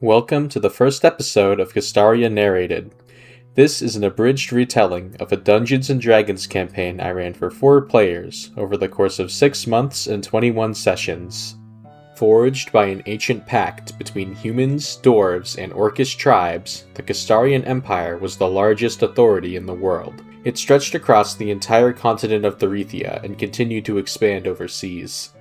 Welcome to the first episode of Kistaria Narrated. This is an abridged retelling of a Dungeons & Dragons campaign I ran for 4 players over the course of 6 months and 21 sessions. Forged by an ancient pact between humans, dwarves, and orcish tribes, the Kistarian Empire was the largest authority in the world. It stretched across the entire continent of Therethia and continued to expand overseas.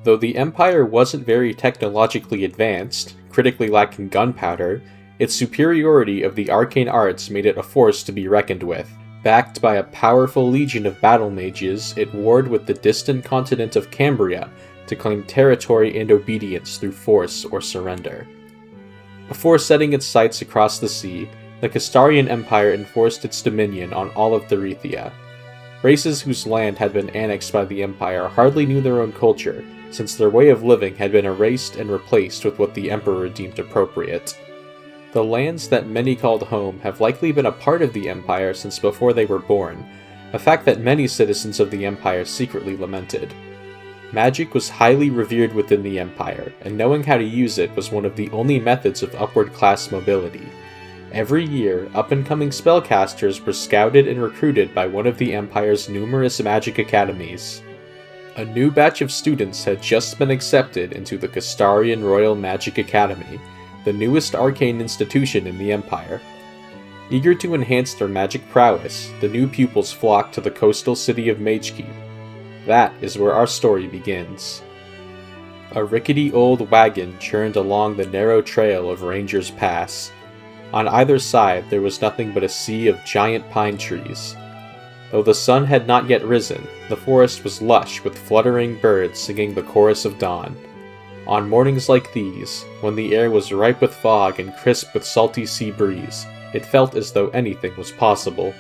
Though the Empire wasn't very technologically advanced, critically lacking gunpowder, its superiority of the arcane arts made it a force to be reckoned with. Backed by a powerful legion of battle mages, it warred with the distant continent of Cambria to claim territory and obedience through force or surrender. Before setting its sights across the sea, the Kistarian Empire enforced its dominion on all of Therethia. Races whose land had been annexed by the Empire hardly knew their own culture, since their way of living had been erased and replaced with what the Emperor deemed appropriate. The lands that many called home have likely been a part of the Empire since before they were born, a fact that many citizens of the Empire secretly lamented. Magic was highly revered within the Empire, and knowing how to use it was one of the only methods of upward class mobility. Every year, up-and-coming spellcasters were scouted and recruited by one of the Empire's numerous magic academies. A new batch of students had just been accepted into the Kistarian Royal Magic Academy, the newest arcane institution in the Empire. Eager to enhance their magic prowess, the new pupils flocked to the coastal city of Magekeep. That is where our story begins. A rickety old wagon churned along the narrow trail of Ranger's Pass. On either side there was nothing but a sea of giant pine trees. Though the sun had not yet risen, the forest was lush with fluttering birds singing the chorus of dawn. On mornings like these, when the air was ripe with fog and crisp with salty sea breeze, it felt as though anything was possible.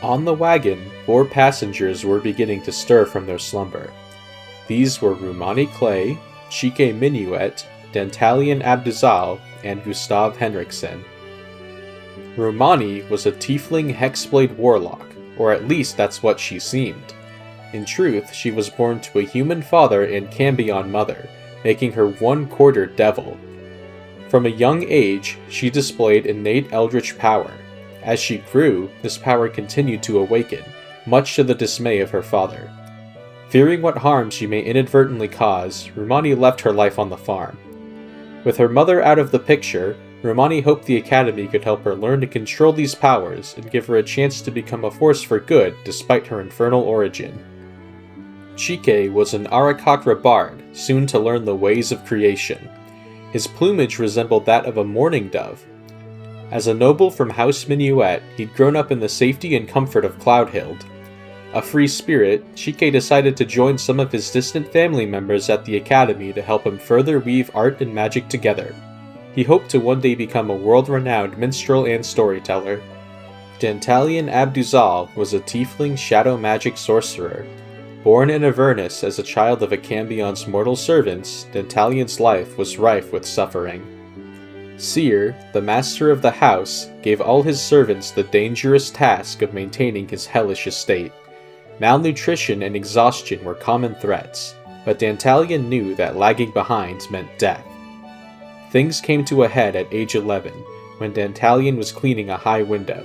On the wagon, 4 passengers were beginning to stir from their slumber. These were Rumani Clay, Chike Minuet, Dantalian Abduzal, and Gustave Henriksen. Rumani was a tiefling hexblade warlock, or at least that's what she seemed. In truth, she was born to a human father and Cambion mother, making her 1/4 devil. From a young age, she displayed innate eldritch power. As she grew, this power continued to awaken, much to the dismay of her father. Fearing what harm she may inadvertently cause, Rumani left her life on the farm. With her mother out of the picture, Rumani hoped the Academy could help her learn to control these powers and give her a chance to become a force for good despite her infernal origin. Chike was an Arakakra bard, soon to learn the ways of creation. His plumage resembled that of a mourning dove. As a noble from House Minuet, he'd grown up in the safety and comfort of Cloudhild. A free spirit, Chike decided to join some of his distant family members at the Academy to help him further weave art and magic together. He hoped to one day become a world-renowned minstrel and storyteller. Dantalian Abduzal was a tiefling shadow magic sorcerer. Born in Avernus as a child of a Cambion's mortal servants, Dantalian's life was rife with suffering. Seer, the master of the house, gave all his servants the dangerous task of maintaining his hellish estate. Malnutrition and exhaustion were common threats, but Dantalian knew that lagging behind meant death. Things came to a head at age 11, when Dantalian was cleaning a high window.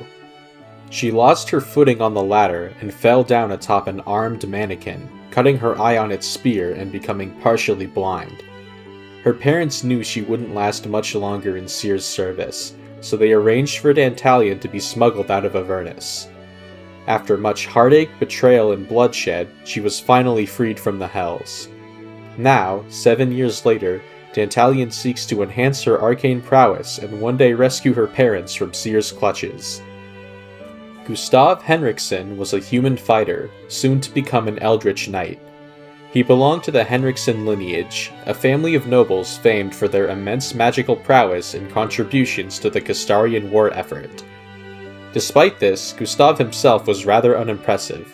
She lost her footing on the ladder and fell down atop an armed mannequin, cutting her eye on its spear and becoming partially blind. Her parents knew she wouldn't last much longer in Seer's service, so they arranged for Dantalian to be smuggled out of Avernus. After much heartache, betrayal, and bloodshed, she was finally freed from the Hells. Now, 7 years later, Dantalian seeks to enhance her arcane prowess and one day rescue her parents from Seer's clutches. Gustave Henriksen was a human fighter, soon to become an eldritch knight. He belonged to the Henriksen lineage, a family of nobles famed for their immense magical prowess and contributions to the Kistarian war effort. Despite this, Gustave himself was rather unimpressive.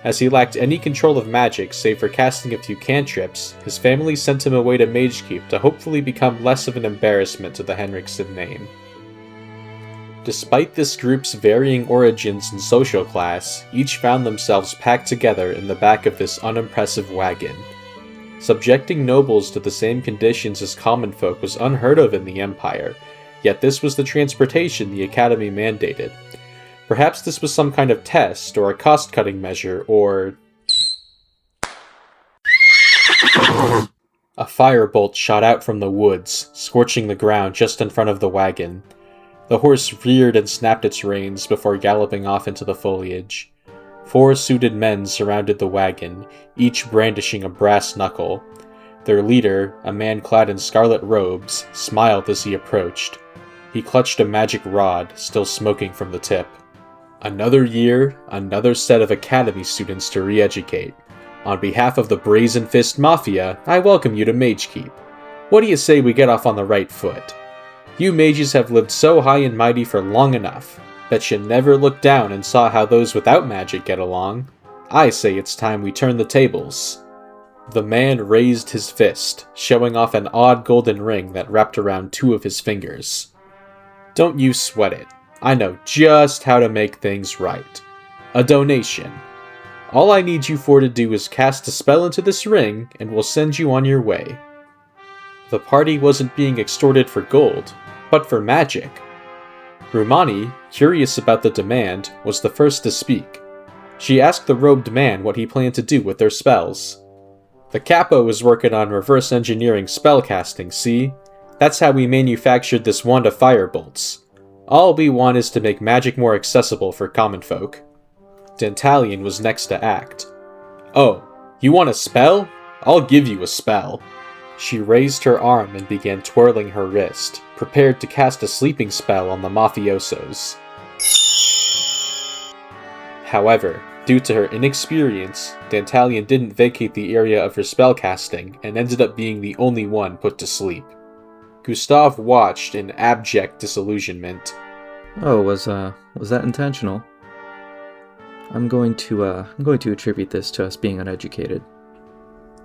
As he lacked any control of magic save for casting a few cantrips, his family sent him away to Magekeep to hopefully become less of an embarrassment to the Henriksen name. Despite this group's varying origins and social class, each found themselves packed together in the back of this unimpressive wagon. Subjecting nobles to the same conditions as common folk was unheard of in the Empire, yet this was the transportation the Academy mandated. Perhaps this was some kind of test, or a cost-cutting measure, or... A firebolt shot out from the woods, scorching the ground just in front of the wagon. The horse reared and snapped its reins before galloping off into the foliage. 4 suited men surrounded the wagon, each brandishing a brass knuckle. Their leader, a man clad in scarlet robes, smiled as he approached. He clutched a magic rod, still smoking from the tip. Another year, another set of Academy students to re-educate. On behalf of the Brazen Fist Mafia, I welcome you to Magekeep. What do you say we get off on the right foot? You mages have lived so high and mighty for long enough. Bet you never looked down and saw how those without magic get along. I say it's time we turn the tables. The man raised his fist, showing off an odd golden ring that wrapped around 2 of his fingers. Don't you sweat it. I know just how to make things right. A donation. All I need you for to do is cast a spell into this ring, and we'll send you on your way. The party wasn't being extorted for gold, but for magic. Rumani, curious about the demand, was the first to speak. She asked the robed man what he planned to do with their spells. The capo was working on reverse engineering spellcasting, see? That's how we manufactured this wand of firebolts. All we want is to make magic more accessible for common folk. Dantalion was next to act. Oh, you want a spell? I'll give you a spell. She raised her arm and began twirling her wrist, prepared to cast a sleeping spell on the mafiosos. However, due to her inexperience, Dantalion didn't vacate the area of her spellcasting and ended up being the only one put to sleep. Gustave watched in abject disillusionment. Oh, was that intentional? I'm going to attribute this to us being uneducated.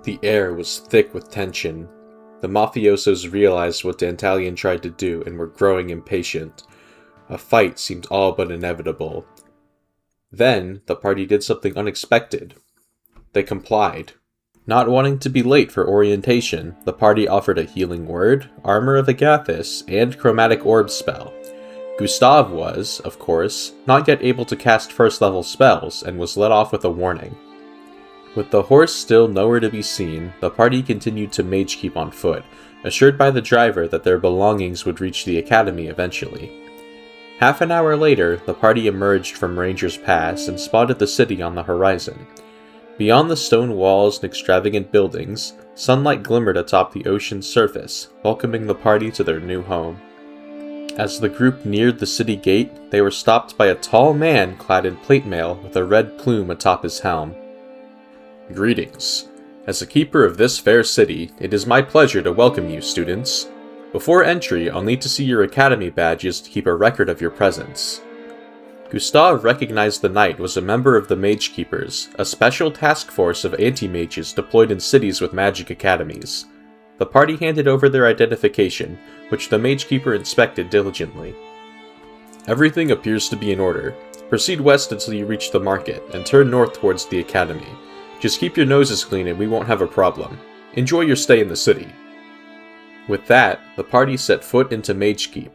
The air was thick with tension. The mafiosos realized what Dantalion tried to do and were growing impatient. A fight seemed all but inevitable. Then, the party did something unexpected. They complied. Not wanting to be late for orientation, the party offered a healing word, armor of Agathis, and chromatic orb spell. Gustave was, of course, not yet able to cast first-level spells, and was let off with a warning. With the horse still nowhere to be seen, the party continued to Magekeep on foot, assured by the driver that their belongings would reach the academy eventually. Half an hour later, the party emerged from Ranger's Pass and spotted the city on the horizon. Beyond the stone walls and extravagant buildings, sunlight glimmered atop the ocean's surface, welcoming the party to their new home. As the group neared the city gate, they were stopped by a tall man clad in plate mail with a red plume atop his helm. Greetings. As a keeper of this fair city, it is my pleasure to welcome you, students. Before entry, I'll need to see your academy badges to keep a record of your presence. Gustave recognized the knight was a member of the Mage Keepers, a special task force of anti-mages deployed in cities with magic academies. The party handed over their identification, which the Mage Keeper inspected diligently. Everything appears to be in order. Proceed west until you reach the market, and turn north towards the academy. Just keep your noses clean and we won't have a problem. Enjoy your stay in the city. With that, the party set foot into Magekeep.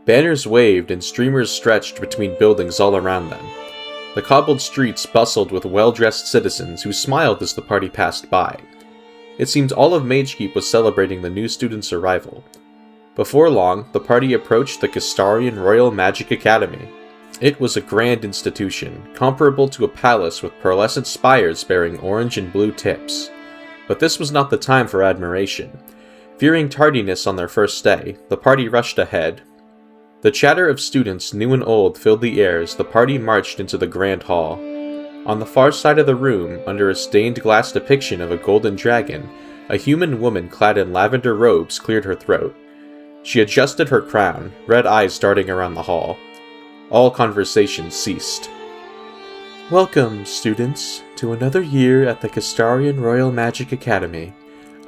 Banners waved and streamers stretched between buildings all around them. The cobbled streets bustled with well-dressed citizens who smiled as the party passed by. It seemed all of Magekeep was celebrating the new students' arrival. Before long, the party approached the Kistarian Royal Magic Academy. It was a grand institution, comparable to a palace with pearlescent spires bearing orange and blue tips. But this was not the time for admiration. Fearing tardiness on their first day, the party rushed ahead. The chatter of students, new and old, filled the air as the party marched into the grand hall. On the far side of the room, under a stained glass depiction of a golden dragon, a human woman clad in lavender robes cleared her throat. She adjusted her crown, red eyes darting around the hall. All conversation ceased. Welcome, students, to another year at the Kistarian Royal Magic Academy.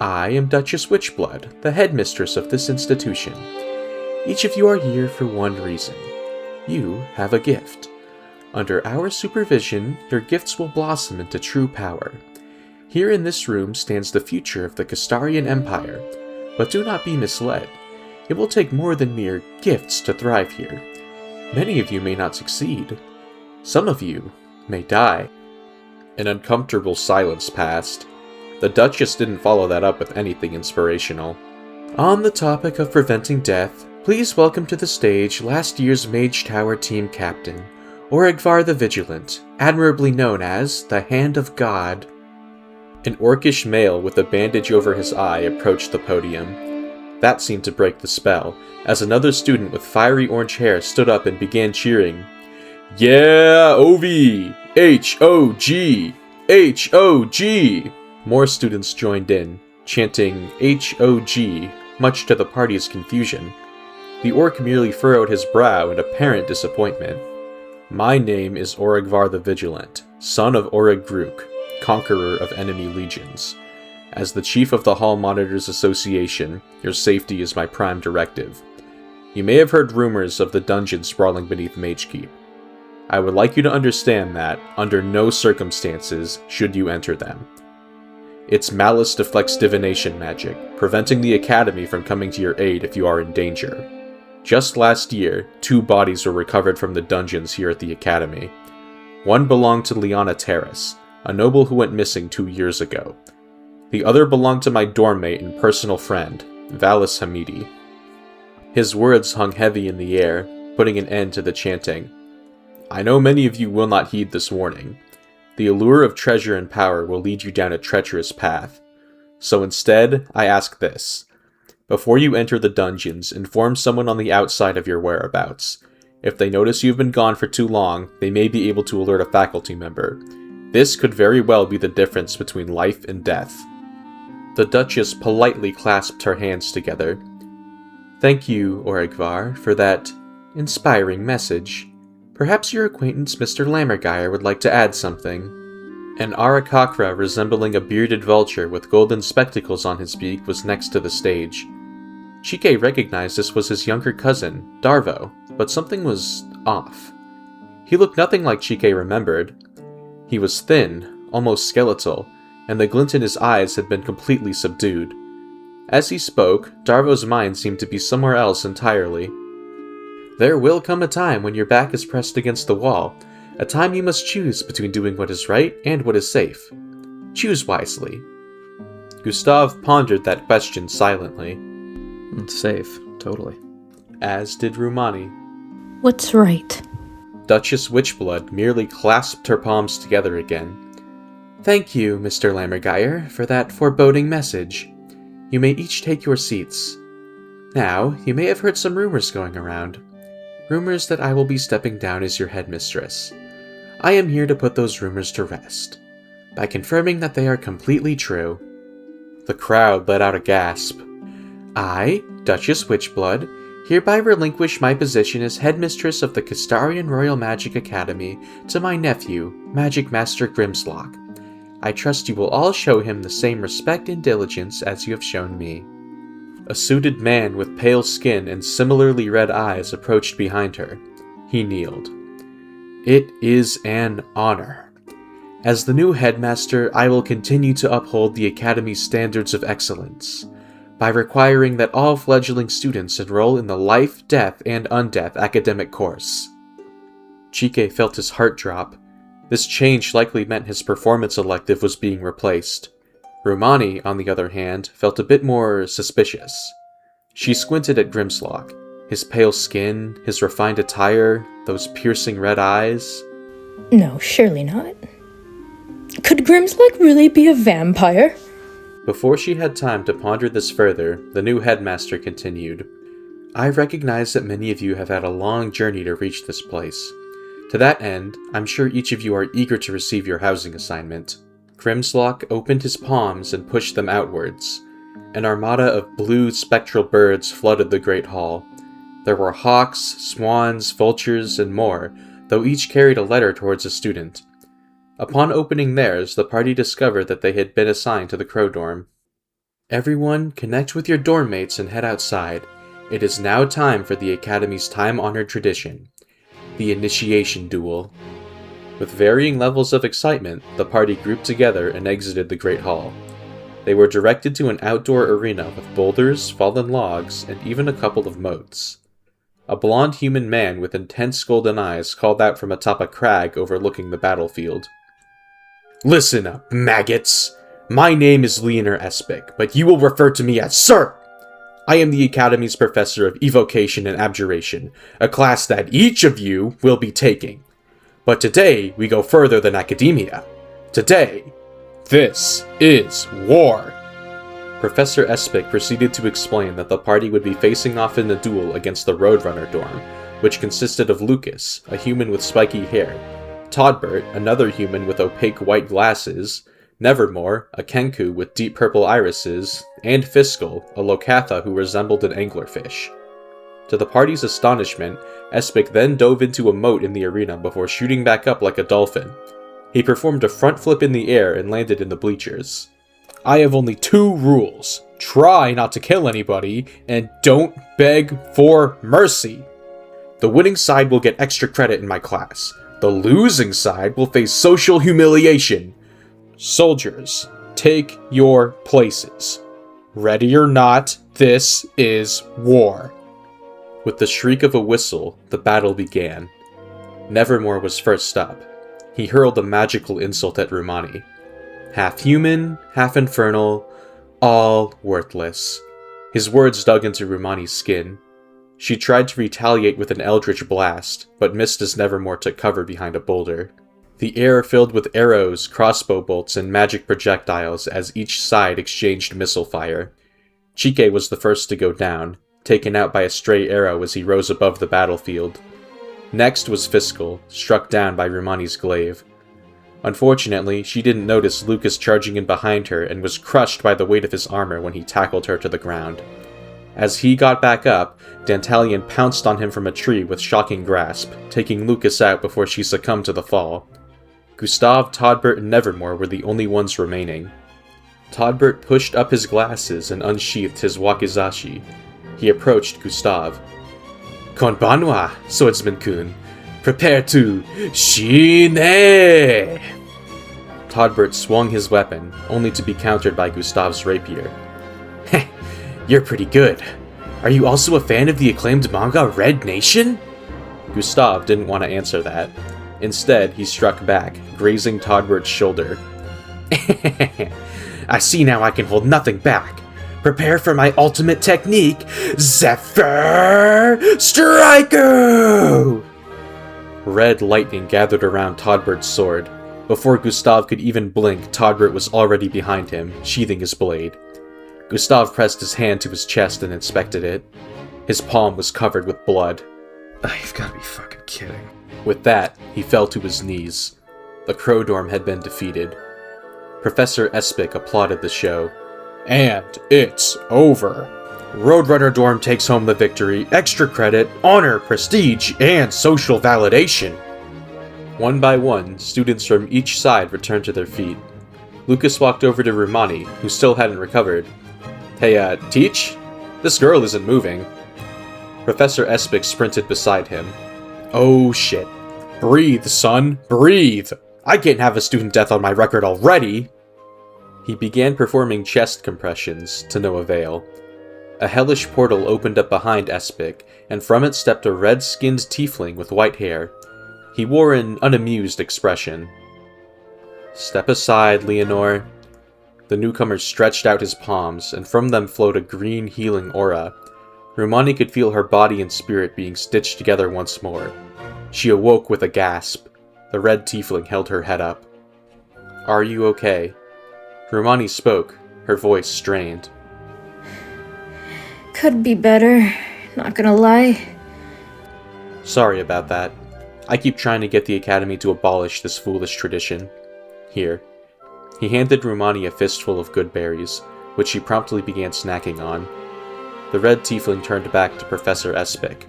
I am Duchess Witchblood, the headmistress of this institution. Each of you are here for one reason. You have a gift. Under our supervision, your gifts will blossom into true power. Here in this room stands the future of the Kistarian Empire, but do not be misled. It will take more than mere gifts to thrive here. Many of you may not succeed. Some of you may die. An uncomfortable silence passed. The Duchess didn't follow that up with anything inspirational. On the topic of preventing death, please welcome to the stage last year's Mage Tower team captain, Oregvar the Vigilant, admirably known as the Hand of God. An orcish male with a bandage over his eye approached the podium. That seemed to break the spell, as another student with fiery orange hair stood up and began cheering. Yeah, Ovi! H-O-G! H-O-G! More students joined in, chanting H-O-G, much to the party's confusion. The orc merely furrowed his brow in apparent disappointment. My name is Oregvar the Vigilant, son of Oreg Grook, conqueror of enemy legions. As the chief of the Hall Monitors Association, your safety is my prime directive. You may have heard rumors of the dungeon sprawling beneath Magekeep. I would like you to understand that, under no circumstances, should you enter them. Its malice deflects divination magic, preventing the Academy from coming to your aid if you are in danger. Just last year, 2 bodies were recovered from the dungeons here at the Academy. One belonged to Liana Terrace, a noble who went missing 2 years ago. The other belonged to my dorm mate and personal friend, Valis Hamidi. His words hung heavy in the air, putting an end to the chanting. I know many of you will not heed this warning. The allure of treasure and power will lead you down a treacherous path. So instead, I ask this. Before you enter the dungeons, inform someone on the outside of your whereabouts. If they notice you've been gone for too long, they may be able to alert a faculty member. This could very well be the difference between life and death. The Duchess politely clasped her hands together. Thank you, Oregvar, for that inspiring message. Perhaps your acquaintance Mr. Lammergeier would like to add something. An Arakakra resembling a bearded vulture with golden spectacles on his beak was next to the stage. Chike recognized this was his younger cousin, Dar'Vo, but something was off. He looked nothing like Chike remembered. He was thin, almost skeletal, and the glint in his eyes had been completely subdued. As he spoke, Dar'Vo's mind seemed to be somewhere else entirely. There will come a time when your back is pressed against the wall, a time you must choose between doing what is right and what is safe. Choose wisely. Gustave pondered that question silently. It's safe, totally. As did Rumani. What's right? Duchess Witchblood merely clasped her palms together again. Thank you, Mr. Lammergeier, for that foreboding message. You may each take your seats. Now, you may have heard some rumors going around. Rumors that I will be stepping down as your headmistress. I am here to put those rumors to rest, by confirming that they are completely true. The crowd let out a gasp. I, Duchess Witchblood, hereby relinquish my position as headmistress of the Kistarian Royal Magic Academy to my nephew, Magic Master Grimslock. I trust you will all show him the same respect and diligence as you have shown me. A suited man with pale skin and similarly red eyes approached behind her. He kneeled. It is an honor. As the new headmaster, I will continue to uphold the Academy's standards of excellence, by requiring that all fledgling students enroll in the Life, Death, and Undeath academic course. Chike felt his heart drop. This change likely meant his performance elective was being replaced. Rumani, on the other hand, felt a bit more suspicious. She squinted at Grimslock. His pale skin, his refined attire, those piercing red eyes. No, surely not. Could Grimslock really be a vampire? Before she had time to ponder this further, the new headmaster continued. I recognize that many of you have had a long journey to reach this place. To that end, I'm sure each of you are eager to receive your housing assignment. Grimslock opened his palms and pushed them outwards. An armada of blue spectral birds flooded the great hall. There were hawks, swans, vultures, and more, though each carried a letter towards a student. Upon opening theirs, the party discovered that they had been assigned to the Crow Dorm. Everyone, connect with your dorm mates and head outside. It is now time for the Academy's time-honored tradition, the Initiation Duel. With varying levels of excitement, the party grouped together and exited the Great Hall. They were directed to an outdoor arena with boulders, fallen logs, and even a couple of moats. A blond human man with intense golden eyes called out from atop a crag overlooking the battlefield. "Listen up, maggots! My name is Leonor Espic, but you will refer to me as Sir! I am the Academy's Professor of Evocation and Abjuration, a class that each of you will be taking. But today, we go further than academia. Today, this is war!" Professor Espic proceeded to explain that the party would be facing off in a duel against the Roadrunner dorm, which consisted of Lucas, a human with spiky hair, Todbert, another human with opaque white glasses, Nevermore, a Kenku with deep purple irises, and Fiscal, a Locatha who resembled an anglerfish. To the party's astonishment, Espic then dove into a moat in the arena before shooting back up like a dolphin. He performed a front flip in the air and landed in the bleachers. "I have only 2 rules. Try not to kill anybody, and don't beg for mercy. The winning side will get extra credit in my class. The losing side will face social humiliation. Soldiers, take your places. Ready or not, this is war." With the shriek of a whistle, the battle began. Nevermore was first up. He hurled a magical insult at Rumani. Half human, half infernal, all worthless. His words dug into Rumani's skin. She tried to retaliate with an eldritch blast, but missed as Nevermore took cover behind a boulder. The air filled with arrows, crossbow bolts, and magic projectiles as each side exchanged missile fire. Chike was the first to go down, taken out by a stray arrow as he rose above the battlefield. Next was Fiscal, struck down by Rumani's glaive. Unfortunately, she didn't notice Lucas charging in behind her and was crushed by the weight of his armor when he tackled her to the ground. As he got back up, Dantalion pounced on him from a tree with shocking grasp, taking Lucas out before she succumbed to the fall. Gustave, Todbert, and Nevermore were the only ones remaining. Todbert pushed up his glasses and unsheathed his wakizashi. He approached Gustave. "Konbanwa, swordsman-kun. Prepare to shine!" Todbert swung his weapon, only to be countered by Gustave's rapier. "Heh, you're pretty good. Are you also a fan of the acclaimed manga Red Nation?" Gustave didn't want to answer that. Instead, he struck back, grazing Todbert's shoulder. "I see now I can hold nothing back. Prepare for my ultimate technique, Zephyr Striker!" Red lightning gathered around Todbert's sword. Before Gustave could even blink, Todbert was already behind him, sheathing his blade. Gustave pressed his hand to his chest and inspected it. His palm was covered with blood. You've gotta be fucking kidding. With that, he fell to his knees. The Crow Dorm had been defeated. Professor Espic applauded the show. "And it's over. Roadrunner Dorm takes home the victory, extra credit, honor, prestige, and social validation." One by one, students from each side returned to their feet. Lucas walked over to Rumani, who still hadn't recovered. "Hey, Teach? This girl isn't moving." Professor Espic sprinted beside him. "Oh shit. Breathe, son, breathe! I can't have a student death on my record already!" He began performing chest compressions, to no avail. A hellish portal opened up behind Espic, and from it stepped a red-skinned tiefling with white hair. He wore an unamused expression. "Step aside, Leonor." The newcomer stretched out his palms, and from them flowed a green healing aura. Rumani could feel her body and spirit being stitched together once more. She awoke with a gasp. The red tiefling held her head up. "Are you okay?" Rumani spoke, her voice strained. Could be better, not gonna lie. "Sorry about that. I keep trying to get the Academy to abolish this foolish tradition. Here." He handed Rumani a fistful of good berries, which she promptly began snacking on. The red tiefling turned back to Professor Espic.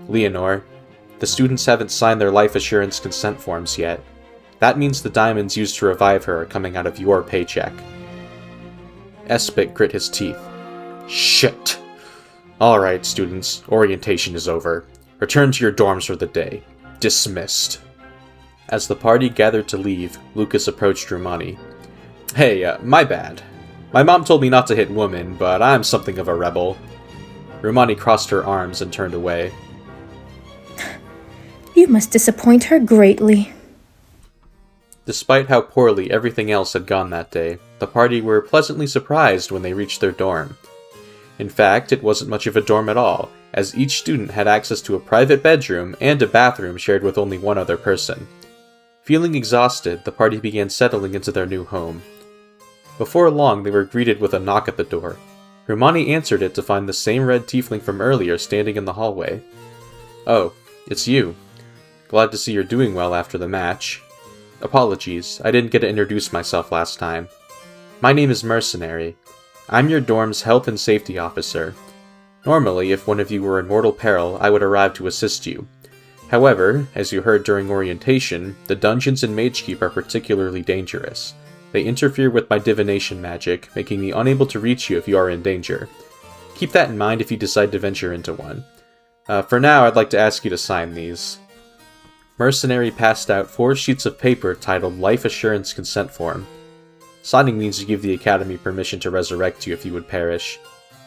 "Leonor, the students haven't signed their life assurance consent forms yet. That means the diamonds used to revive her are coming out of your paycheck." Espic grit his teeth. "Shit! Alright, students, orientation is over. Return to your dorms for the day. Dismissed." As the party gathered to leave, Lucas approached Rumani. Hey, my bad. My mom told me not to hit women, but I'm something of a rebel. Rumani crossed her arms and turned away. You must disappoint her greatly. Despite how poorly everything else had gone that day, the party were pleasantly surprised when they reached their dorm. In fact, it wasn't much of a dorm at all, as each student had access to a private bedroom and a bathroom shared with only one other person. Feeling exhausted, the party began settling into their new home. Before long, they were greeted with a knock at the door. Rumani answered it to find the same red tiefling from earlier standing in the hallway. Oh, it's you. Glad to see you're doing well after the match. Apologies, I didn't get to introduce myself last time. My name is Mercenary. I'm your dorm's health and safety officer. Normally, if one of you were in mortal peril, I would arrive to assist you. However, as you heard during orientation, the dungeons in Magekeep are particularly dangerous. They interfere with my divination magic, making me unable to reach you if you are in danger. Keep that in mind if you decide to venture into one. For now, I'd like to ask you to sign these. Mercenary passed out 4 sheets of paper titled Life Assurance Consent Form. Signing means you give the Academy permission to resurrect you if you would perish.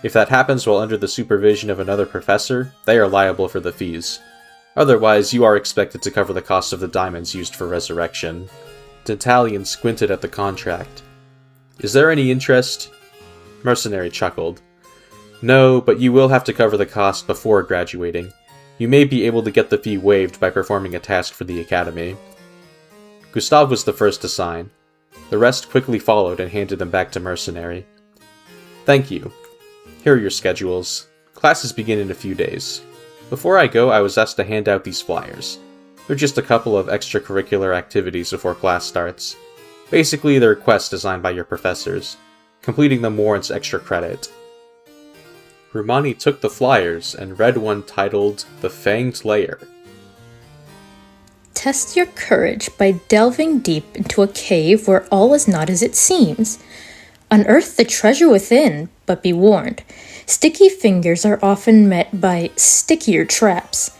If that happens while under the supervision of another professor, they are liable for the fees. Otherwise, you are expected to cover the cost of the diamonds used for resurrection. Dentalian squinted at the contract. Is there any interest? Mercenary chuckled. No, but you will have to cover the cost before graduating. You may be able to get the fee waived by performing a task for the Academy. Gustave was the first to sign. The rest quickly followed and handed them back to Mercenary. Thank you. Here are your schedules. Classes begin in a few days. Before I go, I was asked to hand out these flyers. They're just a couple of extracurricular activities before class starts. Basically, they're quests designed by your professors. Completing them warrants extra credit. Rumani took the flyers and read one titled The Fanged Lair. Test your courage by delving deep into a cave where all is not as it seems. Unearth the treasure within, but be warned. Sticky fingers are often met by stickier traps.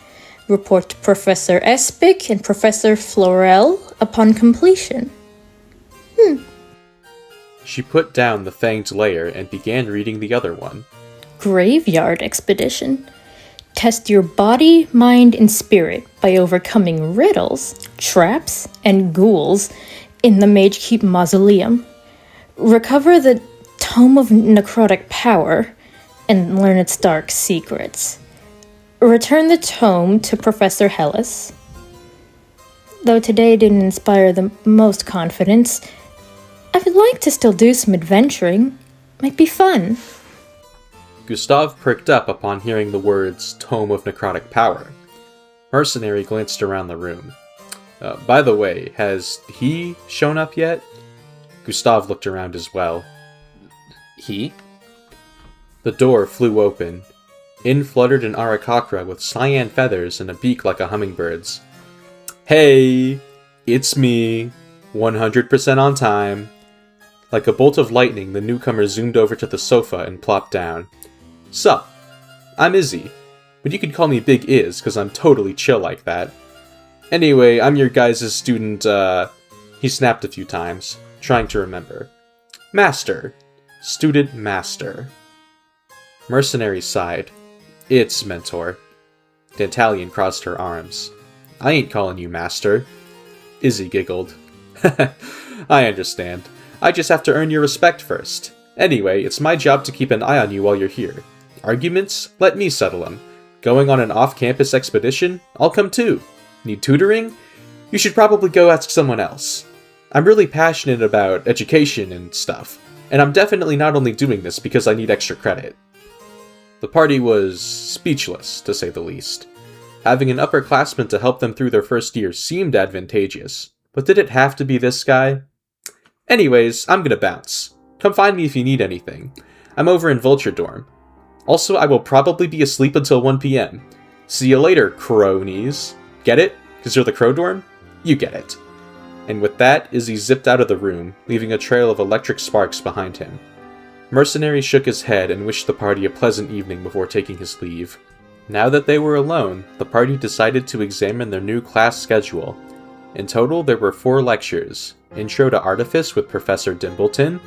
Report to Professor Espic and Professor Florel upon completion. She put down The Fanged Lair and began reading the other one. Graveyard expedition. Test your body, mind, and spirit by overcoming riddles, traps, and ghouls in the Magekeep Mausoleum. Recover the Tome of Necrotic Power and learn its dark secrets. Return the tome to Professor Hellas. Though today didn't inspire the most confidence, I would like to still do some adventuring. Might be fun. Gustave perked up upon hearing the words Tome of Necrotic Power. Mercenary glanced around the room. By the way, has he shown up yet? Gustave looked around as well. He? The door flew open. In fluttered an Arakakra with cyan feathers and a beak like a hummingbird's. Hey! It's me! 100% on time! Like a bolt of lightning, the newcomer zoomed over to the sofa and plopped down. Sup? I'm Izzy, but you could call me Big Iz, cause I'm totally chill like that. Anyway, I'm your guys' student, He snapped a few times, trying to remember. Master. Student Master. Mercenary sighed. It's Mentor. Dantalion crossed her arms. I ain't calling you Master. Izzy giggled. I understand. I just have to earn your respect first. Anyway, it's my job to keep an eye on you while you're here. Arguments? Let me settle them. Going on an off-campus expedition? I'll come too. Need tutoring? You should probably go ask someone else. I'm really passionate about education and stuff, and I'm definitely not only doing this because I need extra credit. The party was speechless, to say the least. Having an upperclassman to help them through their first year seemed advantageous, but did it have to be this guy? Anyways, I'm gonna bounce. Come find me if you need anything. I'm over in Vulture dorm. Also, I will probably be asleep until 1 p.m. See you later, cronies. Get it? Because you're the crow dorm? You get it. And with that, Izzy zipped out of the room, leaving a trail of electric sparks behind him. Mercenary shook his head and wished the party a pleasant evening before taking his leave. Now that they were alone, the party decided to examine their new class schedule. In total, there were 4 lectures: Intro to Artifice with Professor Dimbleton,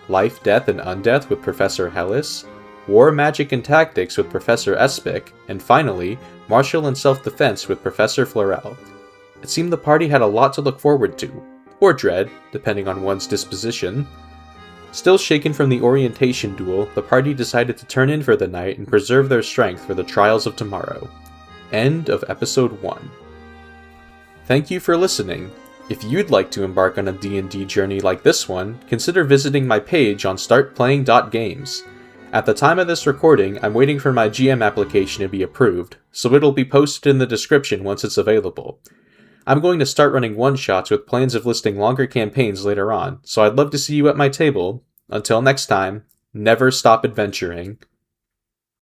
Life, Death, and Undeath with Professor Hellis, War, Magic, and Tactics with Professor Espic, and finally, Martial and Self-Defense with Professor Florel. It seemed the party had a lot to look forward to, or dread, depending on one's disposition. Still shaken from the orientation duel, the party decided to turn in for the night and preserve their strength for the trials of tomorrow. End of Episode 1. Thank you for listening. If you'd like to embark on a D&D journey like this one, consider visiting my page on startplaying.games. At the time of this recording, I'm waiting for my GM application to be approved, so it'll be posted in the description once it's available. I'm going to start running one-shots with plans of listing longer campaigns later on, so I'd love to see you at my table. Until next time, never stop adventuring.